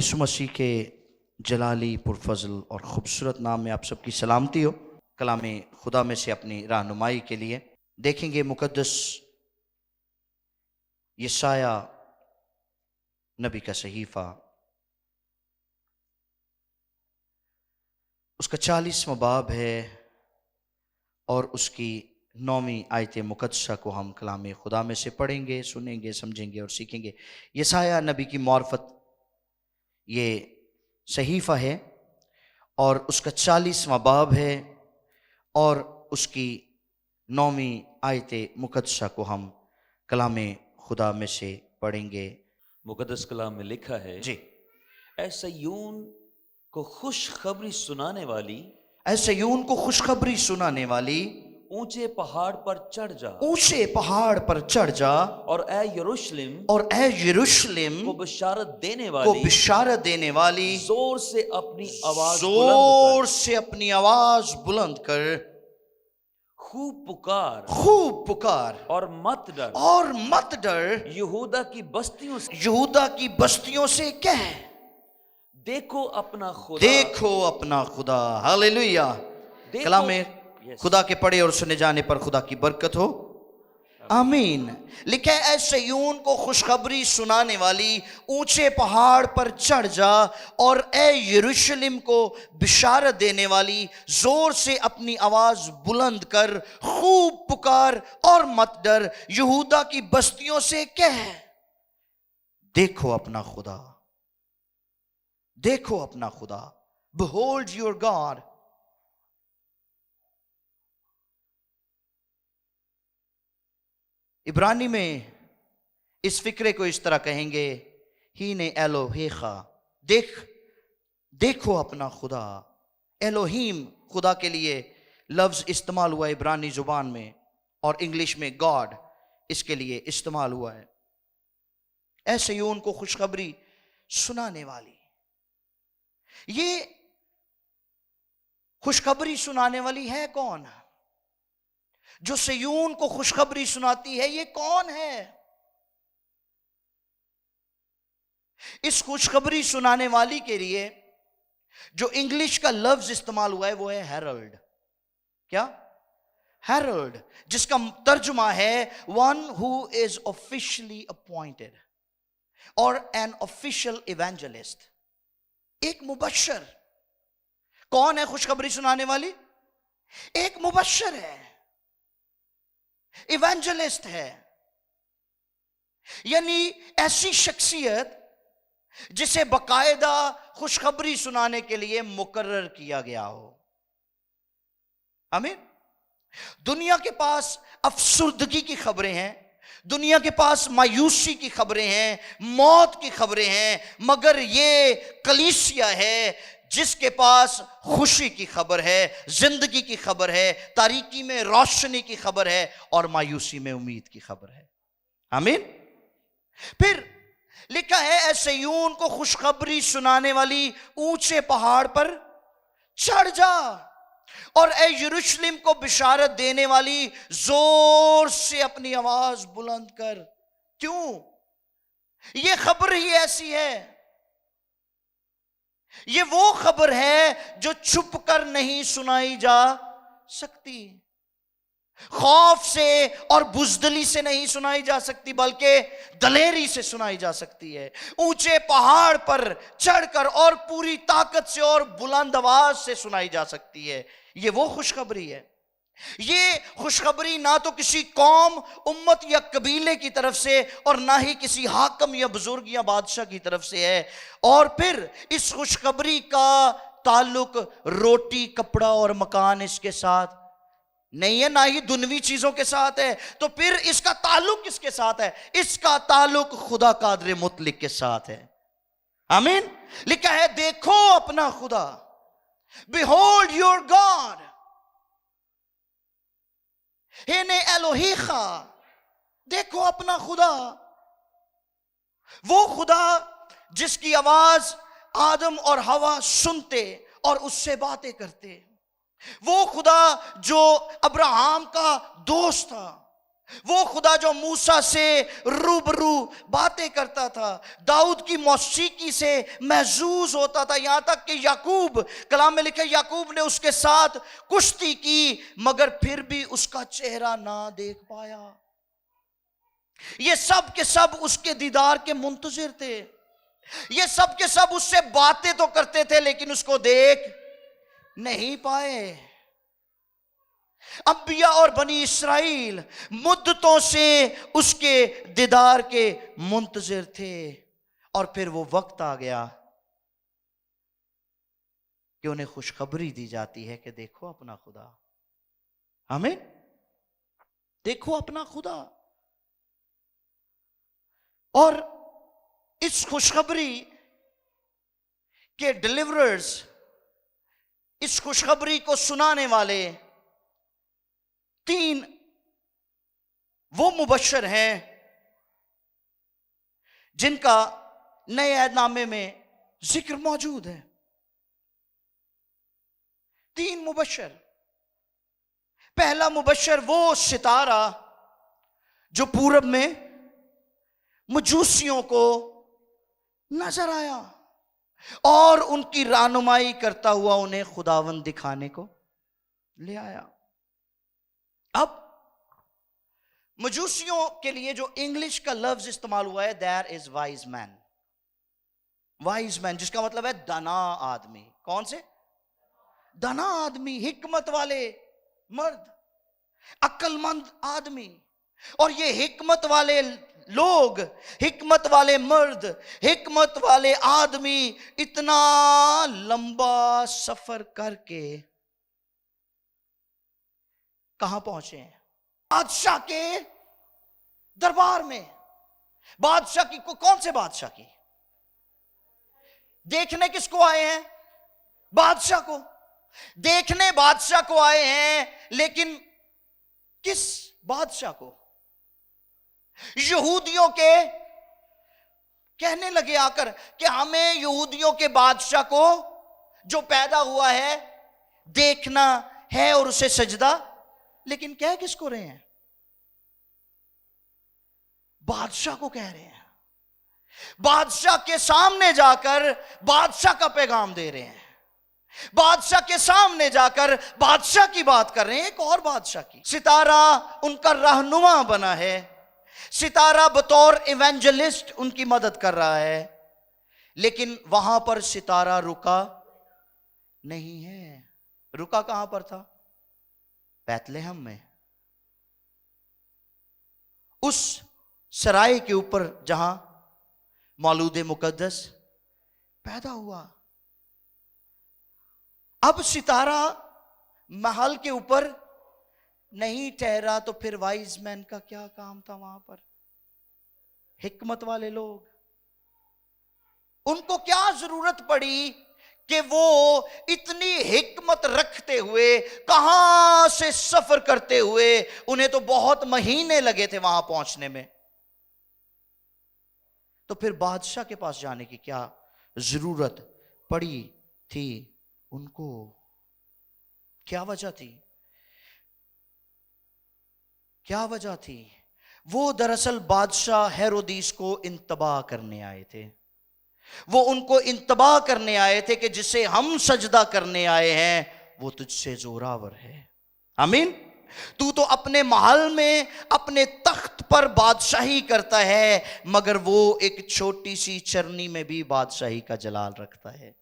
यीशु मसीह के जलाली पुरफजल और ख़ूबसूरत नाम में आप सबकी सलामती हो। कलाम खुदा में से अपनी रहनुमाई के लिए देखेंगे मुकद्दस यशाया नबी का सहीफ़ा, उसका 40वां बाब है और उसकी 9वीं आयत मुकद्दसा को हम कलाम खुदा में से पढ़ेंगे, सुनेंगे, समझेंगे और सीखेंगे। यशाया नबी की मार्फत ये सहीफ़ा है और उसका 40वां बाब है और उसकी 9वीं आयत मुकद्दसा को हम कलाम खुदा में से पढ़ेंगे। मुकद्दस कलाम में लिखा है जी, ऐ सय्यून को खुशखबरी सुनाने वाली, ऐसे यून को खुशखबरी सुनाने वाली ऊंचे पहाड़ पर चढ़ जा, ऊंचे पहाड़ पर चढ़ जा और ऐ यरूशलेम और ऐ यरूशलेम को बिशारत देने को वाली, बिशारत देने वाली जोर से अपनी आवाज जोर से अपनी आवाज बुलंद कर, खूब पुकार खूब पुकार और मत डर, और मत डर, यहूदा की बस्तियों से यहूदा की बस्तियों से कह, देखो अपना खुदा, देखो अपना खुदा। हालेलुया। देखो- कलाम में Yes. खुदा के पढ़े और सुने जाने पर खुदा की बरकत हो, आमीन। लिखा है ऐसे यून को खुशखबरी सुनाने वाली ऊंचे पहाड़ पर चढ़ जा और ए यरूशलेम को बिशारत देने वाली जोर से अपनी आवाज बुलंद कर, खूब पुकार और मत डर, यहूदा की बस्तियों से कह, देखो अपना खुदा, देखो अपना खुदा। Behold your God। इब्रानी में इस फिक्रे को इस तरह कहेंगे, ही ने एलोहेखा, देखो अपना खुदा। एलोहीम खुदा के लिए लफ्ज इस्तेमाल हुआ है इब्रानी जुबान में और इंग्लिश में गॉड इसके लिए इस्तेमाल हुआ है। ऐसे यून को खुशखबरी सुनाने वाली, ये खुशखबरी सुनाने वाली है कौन? जो सयून को खुशखबरी सुनाती है, ये कौन है? इस खुशखबरी सुनाने वाली के लिए जो इंग्लिश का लफ्ज इस्तेमाल हुआ है वो है हेरल्ड। क्या? हेरल्ड, जिसका तर्जुमा है one who is officially appointed और एन ऑफिशियल इवेंजलिस्ट। एक मुबश्शिर। कौन है खुशखबरी सुनाने वाली? एक मुबश्शिर है, इवेंजलिस्ट है, यानी ऐसी शख्सियत जिसे बकायदा खुशखबरी सुनाने के लिए मुकर्रर किया गया हो। आमीन। दुनिया के पास अफसुर्दगी की खबरें हैं, दुनिया के पास मायूसी की खबरें हैं, मौत की खबरें हैं, मगर ये कलीसिया है जिसके पास खुशी की खबर है, जिंदगी की खबर है, तारीकी में रोशनी की खबर है और मायूसी में उम्मीद की खबर है। आमीन। फिर लिखा है ऐसे यून को खुशखबरी सुनाने वाली ऊंचे पहाड़ पर चढ़ जा और ए यरूशलेम को बिशारत देने वाली जोर से अपनी आवाज बुलंद कर। क्यों? यह खबर ही ऐसी है, ये वो खबर है जो छुप कर नहीं सुनाई जा सकती, खौफ से और बुजदली से नहीं सुनाई जा सकती, बल्कि दलेरी से सुनाई जा सकती है। ऊंचे पहाड़ पर चढ़कर और पूरी ताकत से और बुलंद आवाज से सुनाई जा सकती है। ये वो खुशखबरी है। ये खुशखबरी ना तो किसी कौम, उम्मत या कबीले की तरफ से और ना ही किसी हाकम या बुजुर्ग या बादशाह की तरफ से है। और फिर इस खुशखबरी का ताल्लुक रोटी, कपड़ा और मकान इसके साथ नहीं है, ना ही दुनवी चीजों के साथ है। तो फिर इसका ताल्लुक किसके साथ है? इसका ताल्लुक खुदा कादर मुतलिक के साथ है। आमीन। लिखा है देखो अपना खुदा, बिहोल्ड योर गॉड, हेने एलोहीखा, देखो अपना खुदा। वो खुदा जिसकी आवाज आदम और हवा सुनते और उससे बातें करते, वो खुदा जो अब्राहम का दोस्त था, वो खुदा जो मूसा से रूबरू बातें करता था, दाऊद की मौसीकी से महजूज होता था, यहां तक कि याकूब, कलाम में लिखा याकूब ने उसके साथ कुश्ती की मगर फिर भी उसका चेहरा ना देख पाया। ये सब के सब उसके दीदार के मुंतजिर थे। ये सब के सब उससे बातें तो करते थे लेकिन उसको देख नहीं पाए। अंबिया और बनी इस्राइल मुद्दतों से उसके दीदार के मुंतजिर थे और फिर वो वक्त आ गया कि उन्हें खुशखबरी दी जाती है कि देखो अपना खुदा, हमें देखो अपना खुदा। और इस खुशखबरी के डिलीवरर्स, इस खुशखबरी को सुनाने वाले तीन वो मुबश्शिर हैं जिनका नए अहदनामे में जिक्र मौजूद है। तीन मुबश्शिर। पहला मुबश्शिर वो सितारा जो पूरब में मजूसियों को नजर आया और उनकी रहनुमाई करता हुआ उन्हें खुदावंद दिखाने को ले आया। अब मजूसियों के लिए जो इंग्लिश का लफ्ज इस्तेमाल हुआ है, there is wise man. Wise man जिसका मतलब है दाना आदमी। कौन से? दाना आदमी, हिकमत वाले मर्द, अक्लमंद आदमी। और ये हिकमत वाले लोग, हिकमत वाले मर्द, हिकमत वाले आदमी इतना लंबा सफर करके कहां पहुंचे हैं? बादशाह के दरबार में। बादशाह की कौन से बादशाह की? देखने किसको आए हैं? बादशाह को। देखने बादशाह को आए हैं, लेकिन किस बादशाह को? यहूदियों के कहने लगे आकर कि हमें यहूदियों के बादशाह को जो पैदा हुआ है देखना है और उसे सजदा। लेकिन कह किसको रहे हैं? बादशाह को कह रहे हैं। बादशाह के सामने जाकर बादशाह का पैगाम दे रहे हैं। बादशाह के सामने जाकर बादशाह की बात कर रहे हैं, एक और बादशाह की। सितारा उनका रहनुमा बना है। सितारा बतौर इवेंजलिस्ट उनकी मदद कर रहा है, लेकिन वहां पर सितारा रुका नहीं है। रुका कहां पर था? बैतलहम में, उस सराय के ऊपर जहां मौलूद मुकद्दस पैदा हुआ। अब सितारा महल के ऊपर नहीं ठहरा तो फिर वाइज मैन का क्या काम था वहां पर? हिकमत वाले लोग, उनको क्या जरूरत पड़ी कि वो इतनी हिकमत रखते हुए, कहां से सफर करते हुए, उन्हें तो बहुत महीने लगे थे वहां पहुंचने में, तो फिर बादशाह के पास जाने की क्या जरूरत पड़ी थी उनको? क्या वजह थी? क्या वजह थी? वो दरअसल बादशाह हेरोदिस को इंतबाह करने आए थे। वो उनको इंतबाह करने आए थे कि जिसे हम सजदा करने आए हैं वो तुझसे जोरावर है। आमीन। तू तो अपने महल में अपने तख्त पर बादशाही करता है, मगर वो एक छोटी सी चरनी में भी बादशाही का जलाल रखता है।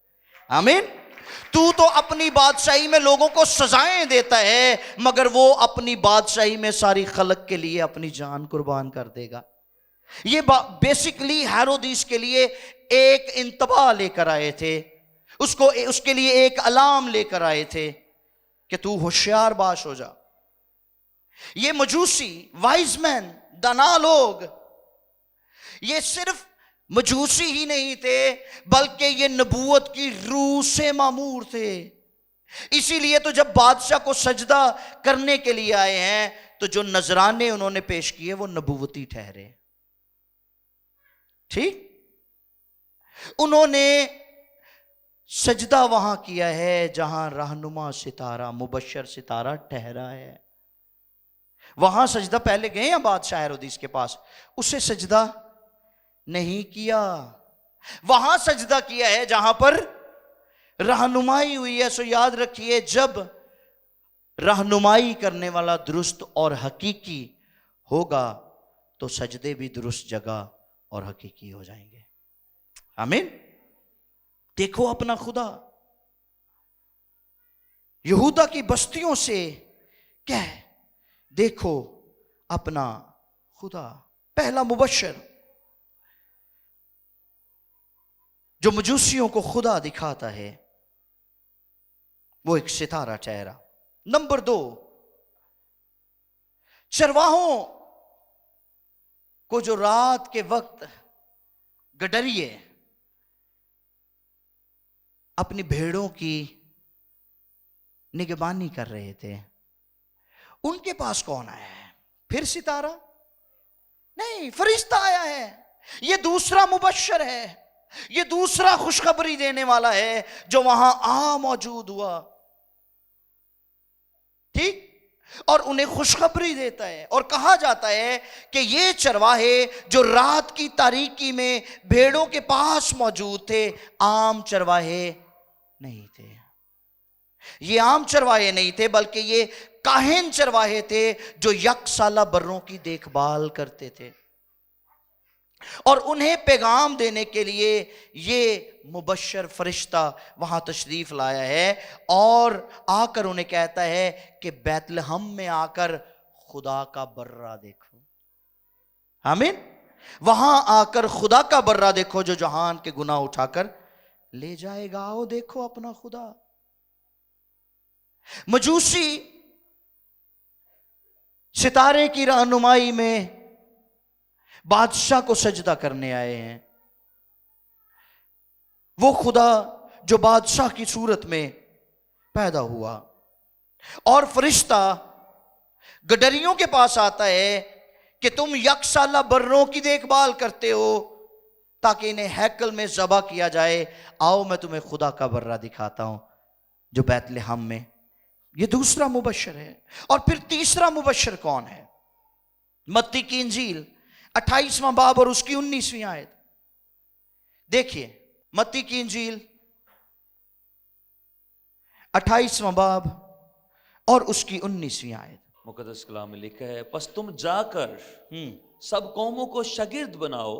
आमीन। तू तो अपनी बादशाही में लोगों को सजाएं देता है, मगर वो अपनी बादशाही में सारी खलक के लिए अपनी जान कुर्बान कर देगा। ये बेसिकली हेरोदिस के लिए एक इंतबाह लेकर आए थे, उसके लिए एक अलार्म लेकर आए थे कि तू होशियार बाश हो जा। ये मजूसी, वाइज मैन, दाना लोग, ये सिर्फ मजूसी ही नहीं थे, बल्कि ये नबूवत की रूह से मामूर थे। इसीलिए तो जब बादशाह को सजदा करने के लिए आए हैं तो जो नजराने उन्होंने पेश किए वो नबूवती ठहरे। ठीक, उन्होंने सजदा वहां किया है जहां रहनुमा सितारा, मुबश्शिर सितारा ठहरा है। वहां सजदा पहले गए हैं बादशाह हेरोदिस के पास, उसे सजदा नहीं किया। वहां सजदा किया है जहां पर रहनुमाई हुई है। सो याद रखिए, जब रहनुमाई करने वाला दुरुस्त और हकीकी होगा तो सजदे भी दुरुस्त जगह और हकीकी हो जाएंगे। आमीन। देखो अपना खुदा। यहूदा की बस्तियों से क्या है? देखो अपना खुदा। पहला मुबश्शिर जो मजूसियों को खुदा दिखाता है वो एक सितारा चेहरा। नंबर 2, चरवाहों को जो रात के वक्त गडरिए अपनी भेड़ों की निगरानी कर रहे थे, उनके पास कौन आया है? फिर सितारा? नहीं, फरिश्ता आया है। यह दूसरा मुबश्शिर है, यह दूसरा खुशखबरी देने वाला है जो वहां मौजूद हुआ। ठीक? और उन्हें खुशखबरी देता है और कहा जाता है कि ये चरवाहे जो रात की तारीकी में भेड़ों के पास मौजूद थे, आम चरवाहे नहीं थे। ये आम चरवाहे नहीं थे, बल्कि ये काहिन चरवाहे थे जो यकसाला बर्रों की देखभाल करते थे। और उन्हें पैगाम देने के लिए ये मुबश्शिर फरिश्ता वहां तशरीफ लाया है और आकर उन्हें कहता है कि बैतलहम में आकर खुदा का बर्रा देखो। आमीन। वहां आकर खुदा का बर्रा देखो जो जहान के गुनाह उठाकर ले जाएगा। आओ देखो अपना खुदा। मजूसी सितारे की रहनुमाई में बादशाह को सजदा करने आए हैं। वो खुदा जो बादशाह की सूरत में पैदा हुआ। और फरिश्ता गडरियों के पास आता है कि तुम यकसाला बर्रों की देखभाल करते हो ताकि इन्हें हैकल में ज़बह किया जाए। आओ मैं तुम्हें खुदा का बर्रा दिखाता हूं जो बैतलहम में। ये दूसरा मुबश्शिर है। और फिर तीसरा मुबश्शिर कौन है? मत्ती की इंजील 28वां बाब और उसकी 19वीं आयत देखिए। मत्ती की इंजील 28वां बाब और उसकी 19वीं आयत। मुकद्दस कलाम में लिखा है, बस तुम जाकर सब कौमों को शागिर्द बनाओ।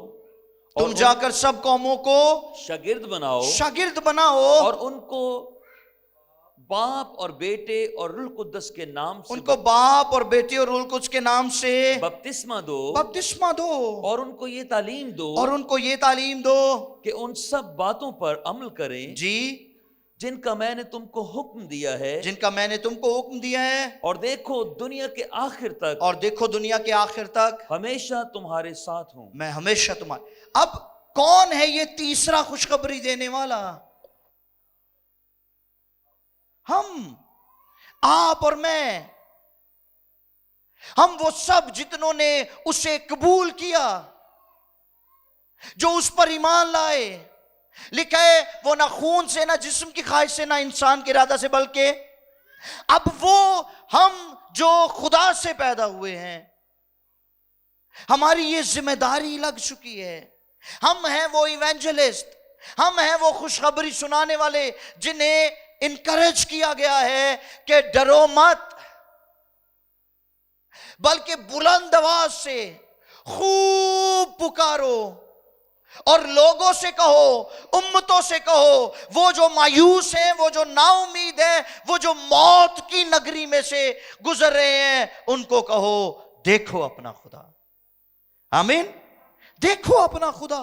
तुम जाकर सब कौमों को शागिर्द बनाओ और उनको बाप और बेटे और रूह कुद्दस के नाम से उनको बाप और बेटे और रूह कुद्दस के नाम से बपतिस्मा दो और उनको ये तालीम दो कि उन सब बातों पर अमल करें जी जिनका मैंने तुमको हुक्म दिया है। और देखो दुनिया के आखिर तक हमेशा तुम्हारे साथ हूं। मैं हमेशा तुम्हारे। अब कौन है ये तीसरा खुशखबरी देने वाला? हम, आप और मैं। हम वो सब जितनों ने उसे कबूल किया, जो उस पर ईमान लाए। लिखा है वो ना खून से, ना जिस्म की ख्वाहिश से, ना इंसान के इरादा से, बल्कि अब वो हम जो खुदा से पैदा हुए हैं, हमारी ये जिम्मेदारी लग चुकी है। हम हैं वो इवेंजलिस्ट, हम हैं वो खुशखबरी सुनाने वाले जिन्हें इनकरेज किया गया है कि डरो मत, बल्कि बुलंद आवाज से खूब पुकारो और लोगों से कहो, उम्मतों से कहो, वो जो मायूस हैं, वो जो नाउमीद है, वो जो मौत की नगरी में से गुजर रहे हैं, उनको कहो देखो अपना खुदा। आमीन। देखो अपना खुदा।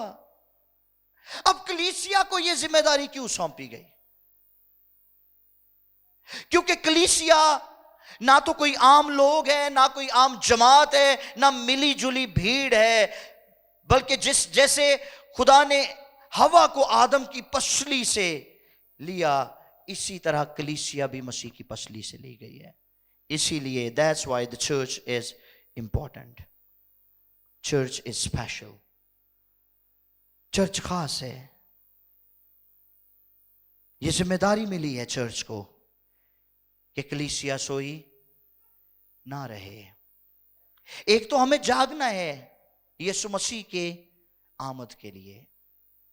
अब कलीसिया को यह जिम्मेदारी क्यों सौंपी गई? क्योंकि कलीसिया ना तो कोई आम लोग है, ना कोई आम जमात है, ना मिली जुली भीड़ है, बल्कि जैसे खुदा ने हवा को आदम की पसली से लिया, इसी तरह कलीसिया भी मसीह की पसली से ली गई है। इसीलिए that's why the church is important. Church is special. Church खास है। यह जिम्मेदारी मिली है चर्च को कि कलीसिया सोई ना रहे। एक तो हमें जागना है यीशु मसीह के आमद के लिए,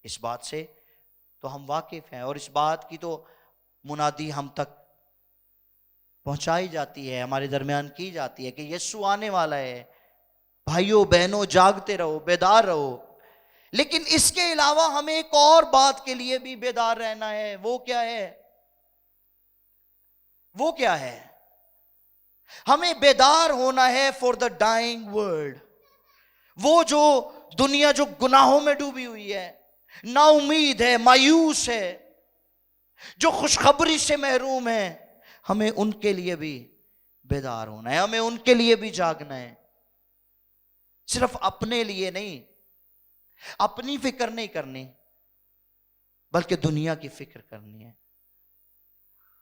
इस बात से तो हम वाकिफ हैं, और इस बात की तो मुनादी हम तक पहुंचाई जाती है, हमारे दरमियान की जाती है कि यीशु आने वाला है। भाइयों बहनों, जागते रहो, बेदार रहो। लेकिन इसके अलावा हमें एक और बात के लिए भी बेदार रहना है। वो क्या है? वो क्या है? हमें बेदार होना है फॉर द डाइंग वर्ल्ड। वो जो दुनिया जो गुनाहों में डूबी हुई है, ना उम्मीद है, मायूस है, जो खुशखबरी से महरूम है, हमें उनके लिए भी बेदार होना है, हमें उनके लिए भी जागना है। सिर्फ अपने लिए नहीं, अपनी फिक्र नहीं करनी, बल्कि दुनिया की फिक्र करनी है।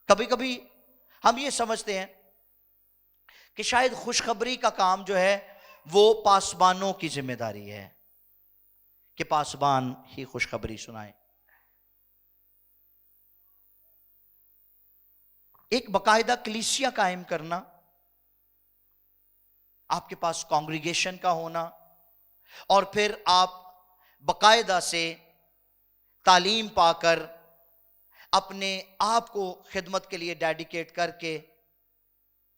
कभी कभी हम ये समझते हैं कि शायद खुशखबरी का काम जो है वो पासबानों की जिम्मेदारी है, कि पासबान ही खुशखबरी सुनाए। एक बकायदा कलीसिया कायम करना, आपके पास कांग्रीगेशन का होना, और फिर आप बकायदा से तालीम पाकर अपने आप को खिदमत के लिए डेडिकेट करके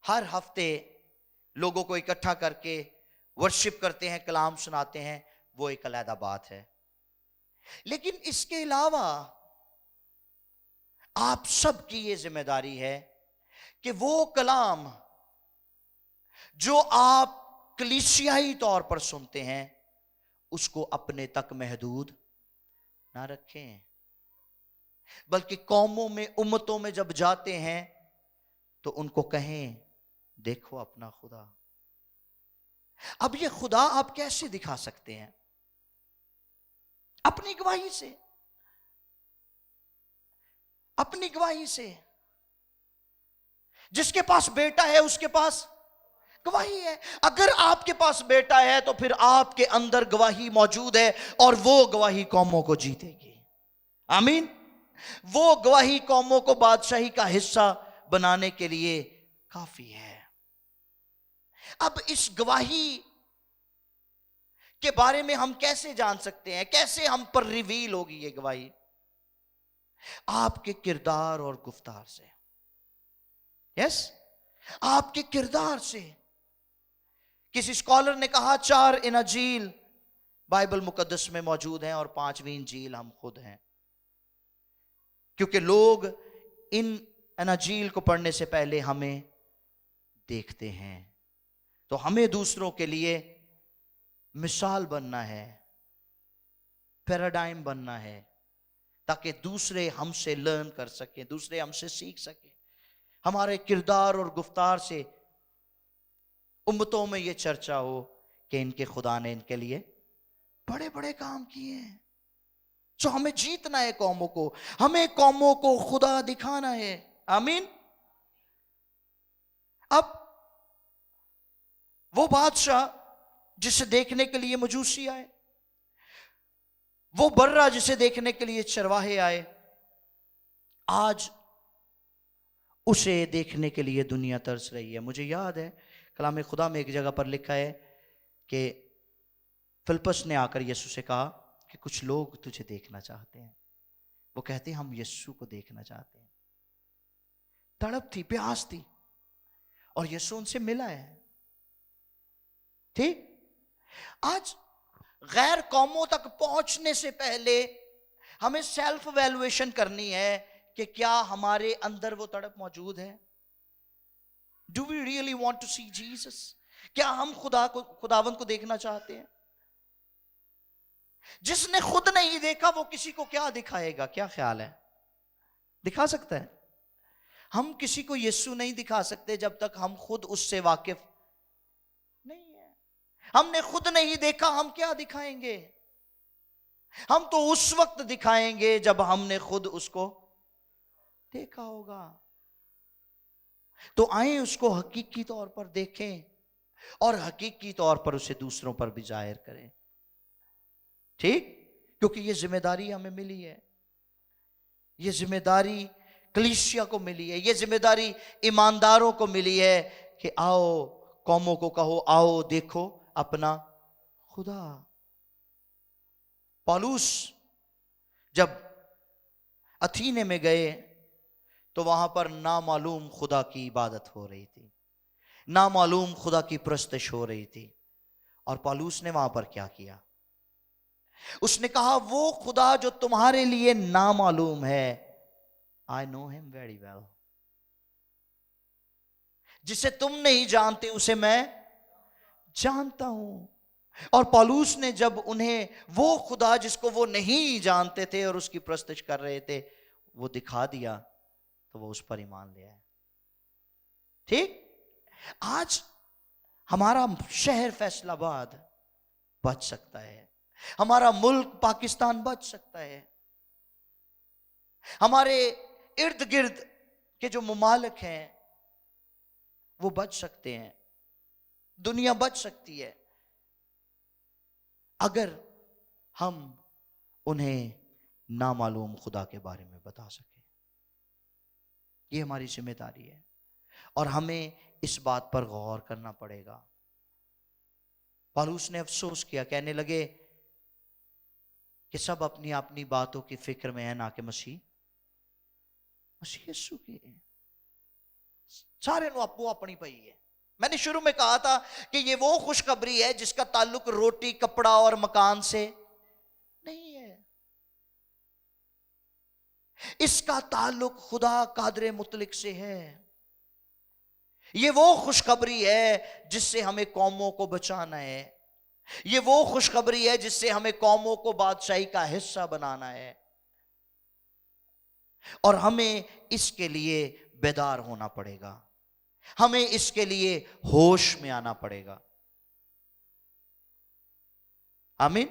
हर हफ्ते लोगों को इकट्ठा करके वर्शिप करते हैं, कलाम सुनाते हैं, वो एक अलग बात है। लेकिन इसके अलावा आप सबकी ये जिम्मेदारी है कि वो कलाम जो आप कलीसियाई तौर पर सुनते हैं उसको अपने तक महदूद ना रखें, बल्कि कौमों में, उम्मतों में जब जाते हैं तो उनको कहें, देखो अपना खुदा। अब ये खुदा आप कैसे दिखा सकते हैं? अपनी गवाही से, अपनी गवाही से। जिसके पास बेटा है उसके पास गवाही है। अगर आपके पास बेटा है तो फिर आपके अंदर गवाही मौजूद है, और वो गवाही कौमों को जीतेगी। आमीन। वो गवाही कौमों को बादशाही का हिस्सा बनाने के लिए काफी है। अब इस गवाही के बारे में हम कैसे जान सकते हैं? कैसे हम पर रिवील होगी ये गवाही? आपके किरदार और गुफ्तार से। यस, आपके किरदार से। किसी स्कॉलर ने कहा 4 इनजील बाइबल मुकद्दस में मौजूद हैं और 5वीं इंजील हम खुद हैं, क्योंकि लोग इन इनजील को पढ़ने से पहले हमें देखते हैं। तो हमें दूसरों के लिए मिसाल बनना है, पैराडाइम बनना है, ताकि दूसरे हमसे लर्न कर सके, दूसरे हमसे सीख सके। हमारे किरदार और गुफ्तार से उम्मतों में यह चर्चा हो कि इनके खुदा ने इनके लिए बड़े बड़े काम किए हैं। तो हमें जीतना है कौमों को, हमें कौमों को खुदा दिखाना है। आमीन। अब वो बादशाह जिसे देखने के लिए मजूसी आए, वो बर्रा जिसे देखने के लिए चरवाहे आए, आज उसे देखने के लिए दुनिया तरस रही है। मुझे याद है कलाम खुदा में एक जगह पर लिखा है कि फिलिप्पस ने आकर यीशु से कहा कि कुछ लोग तुझे देखना चाहते हैं। वो कहते हैं हम यीशु को देखना चाहते हैं। तड़प थी, प्यास थी, और यीशु उनसे मिला है। ठीक। आज गैर कौमों तक पहुंचने से पहले हमें सेल्फ वैल्यूएशन करनी है कि क्या हमारे अंदर वो तड़प मौजूद है। Do we really want to see Jesus? क्या हम खुदावंद को देखना चाहते हैं? जिसने खुद नहीं देखा वो किसी को क्या दिखाएगा? क्या ख्याल है? दिखा सकता है? हम किसी को यीशु नहीं दिखा सकते जब तक हम खुद उससे वाकिफ नहीं है। हमने खुद नहीं देखा, हम क्या दिखाएंगे? हम तो उस वक्त दिखाएंगे जब हमने खुद उसको देखा होगा। तो आए उसको हकीकी तौर पर देखें और हकीकी तौर पर उसे दूसरों पर भी जाहिर करें। ठीक। क्योंकि ये जिम्मेदारी हमें मिली है, ये जिम्मेदारी कलीसिया को मिली है, ये जिम्मेदारी ईमानदारों को मिली है कि आओ कौमों को कहो, आओ देखो अपना खुदा। पौलुस जब अथीने में गए तो वहां पर नामालूम खुदा की इबादत हो रही थी, नामालूम खुदा की प्रस्तश हो रही थी। और पौलुस ने वहां पर क्या किया? उसने कहा, वो खुदा जो तुम्हारे लिए नामालूम है, I know him very well. जिसे तुम नहीं जानते उसे मैं जानता हूं। और पौलुस ने जब उन्हें वो खुदा जिसको वो नहीं जानते थे और उसकी प्रस्तुत कर रहे थे वो दिखा दिया, तो वो उस पर ईमान ले आए। ठीक, आज हमारा शहर फैसलाबाद बच सकता है, हमारा मुल्क पाकिस्तान बच सकता है, हमारे इर्द गिर्द के जो ममालिक हैं वो बच सकते हैं, दुनिया बच सकती है अगर हम उन्हें नामालूम खुदा के बारे में बता सकें। ये हमारी जिम्मेदारी है और हमें इस बात पर गौर करना पड़ेगा। पौलुस ने अफसोस किया, कहने लगे कि सब अपनी अपनी बातों की फिक्र में है, ना कि मसीह यीशु की। सारे नु आपो अपनी पई है। मैंने शुरू में कहा था कि ये वो खुशखबरी है जिसका ताल्लुक रोटी, कपड़ा और मकान से नहीं है। इसका ताल्लुक खुदा कादरे मुतलिक से है। ये वो खुशखबरी है जिससे हमें कौमों को बचाना है। ये वो खुशखबरी है जिससे हमें कौमों को बादशाही का हिस्सा बनाना है। और हमें इसके लिए बेदार होना पड़ेगा, हमें इसके लिए होश में आना पड़ेगा। आमीन।